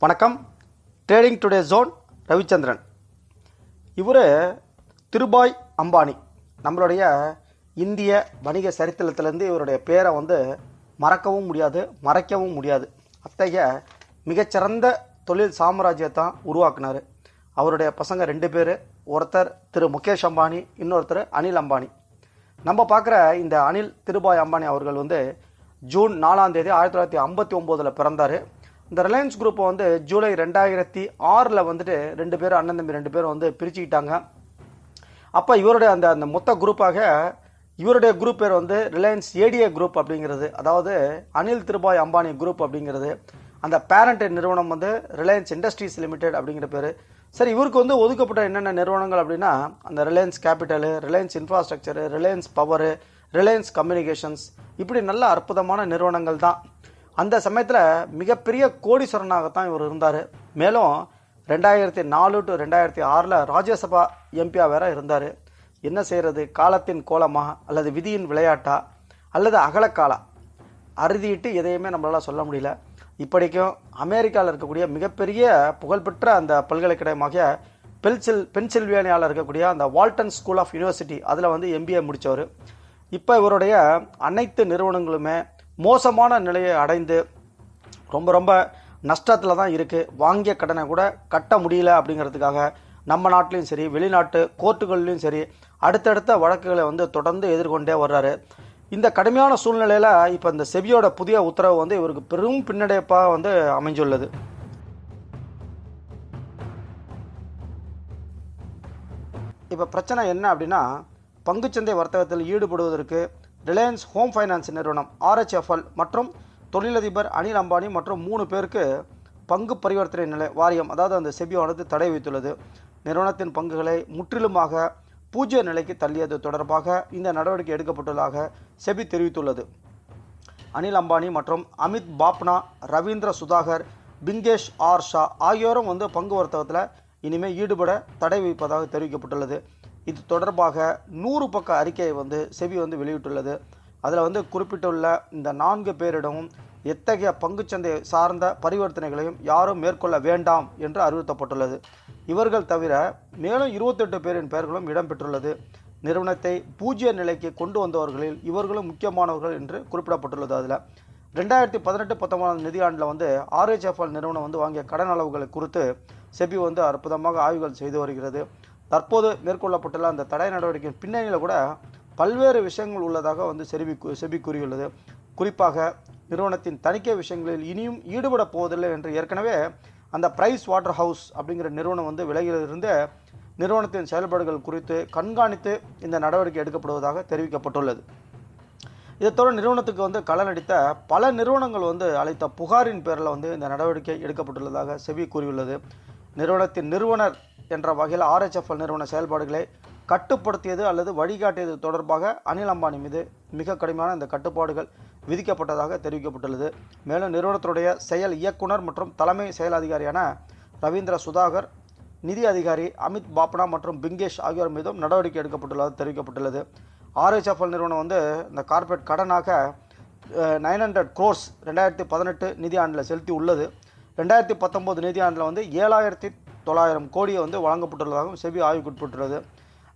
வணக்கம். Trading today zone Ravichandran. இவர் திருபாய் அம்பானி. நம்மளுடைய இந்திய வணிக சரித்திரத்திலேருந்து இவருடைய பேரை மறக்கவும் முடியாது, மறைக்கவும் முடியாது. அத்தகைய மிகச்சிறந்த தொழில் சாம்ராஜ்யத்தான் உருவாக்குனார். அவருடைய பசங்க 2 பேர். ஒருத்தர் திரு முகேஷ் அம்பானி, இன்னொருத்தர் அனில் அம்பானி. நம்ம பார்க்குற இந்த அனில் திருபாய் அம்பானி அவர்கள் ஜூன் 4ஆம் தேதி 1959 பிறந்தார். இந்த ரிலையன்ஸ் குரூப்பை ஜூலை 2006 2 பேர் அண்ணன் தம்பி 2 பேர் பிரிச்சுக்கிட்டாங்க. அப்போ இவருடைய அந்த மொத்த குரூப்பாக இவருடைய குரூப் பேர் ரிலையன்ஸ் ஏடிஏ குரூப் அப்படிங்கிறது, அதாவது அனில் திருபாய் அம்பானி குரூப் அப்படிங்கிறது. அந்த பேரண்ட் நிறுவனம் ரிலையன்ஸ் இண்டஸ்ட்ரீஸ் லிமிடெட் அப்படிங்கிற பேர். சரி, இவருக்கு ஒதுக்கப்பட்ட என்னென்ன நிறுவனங்கள் அப்படின்னா, அந்த Reliance capital, Reliance infrastructure, Reliance power, Reliance communications, இப்படி நல்ல அற்புதமான நிறுவனங்கள் தான். அந்த சமயத்தில் மிகப்பெரிய கோடீஸ்வரனாகத்தான் இவர் இருந்தார். மேலும் 2004 to 2006 ராஜ்யசபா எம்பியா வேற இருந்தார். என்ன செய்கிறது, காலத்தின் கோலமா அல்லது விதியின் விளையாட்டா அல்லது அகலக்காலா, அறுதிட்டு எதையுமே நம்மளால சொல்ல முடியல. இப்படிக்கும் அமெரிக்காவில் இருக்கக்கூடிய மிகப்பெரிய புகழ்பெற்ற அந்த பல்கலைக்கழகமாகிய பென்சில்வேனியாவில் இருக்கக்கூடிய அந்த வால்டன் ஸ்கூல் ஆஃப் யூனிவர்சிட்டி, அதில் எம்பிஏ முடித்தவர். இப்போ இவருடைய அனைத்து நிறுவனங்களுமே மோசமான நிலையை அடைந்து ரொம்ப நஷ்டத்தில் தான் இருக்குது. வாங்கிய கடனை கூட கட்ட முடியல. அப்படிங்கிறதுக்காக நம்ம நாட்டிலையும் சரி, வெளிநாட்டு கோர்ட்டுகள்லையும் சரி, அடுத்தடுத்த வழக்குகளை தொடர்ந்து எதிர்கொண்டே வர்றாரு. இந்த கடுமையான சூழ்நிலையில் இப்போ இந்த செபியோட புதிய உத்தரவு இவருக்கு பெரும் பின்னடைப்பாக அமைஞ்சுள்ளது. இப்போ பிரச்சனை என்ன அப்படின்னா, பங்குச்சந்தை வர்த்தகத்தில் ஈடுபடுவதற்கு ரிலையன்ஸ் ஹோம் ஃபைனான்ஸ் நிறுவனம் RHFL மற்றும் தொழிலதிபர் அனில் அம்பானி மற்றும் 3 பேருக்கு பங்கு பரிவர்த்தனை நிலை வாரியம், அதாவது அந்த செபியானது தடை வைத்துள்ளது. நிறுவனத்தின் பங்குகளை முற்றிலுமாக பூஜ்ய நிலைக்கு தள்ளியது தொடர்பாக இந்த நடவடிக்கை எடுக்கப்பட்டுள்ளதாக செபி தெரிவித்துள்ளது. அனில் அம்பானி மற்றும் அமித் பாப்னா, ரவீந்திர சுதாகர், பிங்கேஷ் ஆர் ஷா ஆகியோரும் பங்கு வர்த்தகத்தில் இனிமேல் ஈடுபட தடை வைப்பதாக தெரிவிக்கப்பட்டுள்ளது. இது தொடர்பாக 100 பக்க அறிக்கையை செபி வெளியிட்டுள்ளது. அதில் குறிப்பிட்டுள்ள இந்த 4 பேரிடமும் எத்தகைய பங்குச்சந்தை சார்ந்த பரிவர்த்தனைகளையும் யாரும் மேற்கொள்ள வேண்டாம் என்று அறிவுறுத்தப்பட்டுள்ளது. இவர்கள் தவிர மேலும் 28 பேரின் பெயர்களும் இடம்பெற்றுள்ளது. நிறுவனத்தை பூஜ்ய நிலைக்கு கொண்டு வந்தவர்களில் இவர்களும் முக்கியமானவர்கள் என்று குறிப்பிடப்பட்டுள்ளது. அதில் 2018-19 நிதியாண்டில் RHFL நிறுவனம் வாங்கிய கடன் அளவுகளை குறித்து செபி அற்புதமாக ஆய்வுகள் செய்து வருகிறது. தற்போது மேற்கொள்ளப்பட்டுள்ள அந்த தடை நடவடிக்கையின் பின்னணியில் கூட பல்வேறு விஷயங்கள் உள்ளதாக செபி கூறியுள்ளது. குறிப்பாக நிறுவனத்தின் தணிக்கை விஷயங்களில் இனியும் ஈடுபட போவதில்லை என்று ஏற்கனவே அந்த பிரைஸ் வாட்டர் ஹவுஸ் அப்படிங்கிற நிறுவனம் விலகிலிருந்து நிறுவனத்தின் செயல்பாடுகள் குறித்து கண்காணித்து இந்த நடவடிக்கை எடுக்கப்படுவதாக தெரிவிக்கப்பட்டுள்ளது. இதைத்தோடு நிறுவனத்துக்கு கலனடித்த பல நிறுவனங்கள் அளித்த புகாரின் பேரில் இந்த நடவடிக்கை எடுக்கப்பட்டுள்ளதாக செபி கூறியுள்ளது. நிறுவனத்தின் நிறுவனர் என்ற வகையில் RHFL நிறுவன செயல்பாடுகளை கட்டுப்படுத்தியது அல்லது வழிகாட்டியது தொடர்பாக அனில் அம்பானி மீது மிக கடுமையான இந்த கட்டுப்பாடுகள் விதிக்கப்பட்டதாக தெரிவிக்கப்பட்டுள்ளது. மேலும் நிறுவனத்துடைய செயல் இயக்குனர் மற்றும் தலைமை செயல் அதிகாரியான ரவீந்திர சுதாகர், நிதி அதிகாரி அமித் பாப்னா மற்றும் பிங்கேஷ் ஆகியோர் மீதும் நடவடிக்கை எடுக்கப்பட்டுள்ளதாக தெரிவிக்கப்பட்டுள்ளது. RHFL நிறுவனம் இந்த கார்ப்பரேட் கடனாக 900 crores 2018 நிதியாண்டில் செலுத்தி உள்ளது. 2019 நிதியாண்டில் 7,900 கோடியை வழங்கப்பட்டுள்ளதாகவும் செபி ஆய்வுக்குட்பட்டுள்ளது.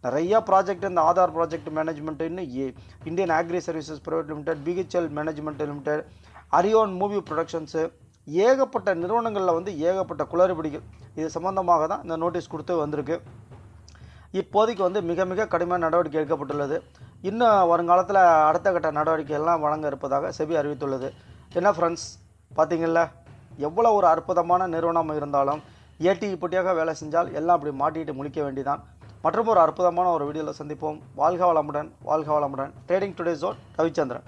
நிறைய ப்ராஜெக்ட், இந்த ஆதார் ப்ராஜெக்ட் மேனேஜ்மெண்ட், இன்னும் Indian agri services private limited, BHL management limited, அரியோன் மூவி ப்ரொடக்ஷன்ஸு, ஏகப்பட்ட நிறுவனங்களில் ஏகப்பட்ட குளறுபடிகள். இது சம்பந்தமாக தான் இந்த நோட்டீஸ் கொடுத்து வந்திருக்கு. இப்போதைக்கு மிக மிக கடுமையான நடவடிக்கை எடுக்கப்பட்டுள்ளது. இன்னும் வருங்காலத்தில் அடுத்த கட்ட நடவடிக்கைகள்லாம் வழங்க இருப்பதாக செபி அறிவித்துள்ளது. என்ன ஃப்ரெண்ட்ஸ், பார்த்தீங்கள எவ்வளோ ஒரு அற்புதமான நிறுவனம் இருந்தாலும் ஏட்டி இப்படியாக வேலை செஞ்சால் எல்லாம் அப்படி மாட்டிட்டு முழிக்க வேண்டிதான். மற்றும் ஒரு அற்புதமான ஒரு வீடியோவில் சந்திப்போம். வாழ்க வளமுடன், வாழ்க வளமுடன். Trading today zone Ravichandran.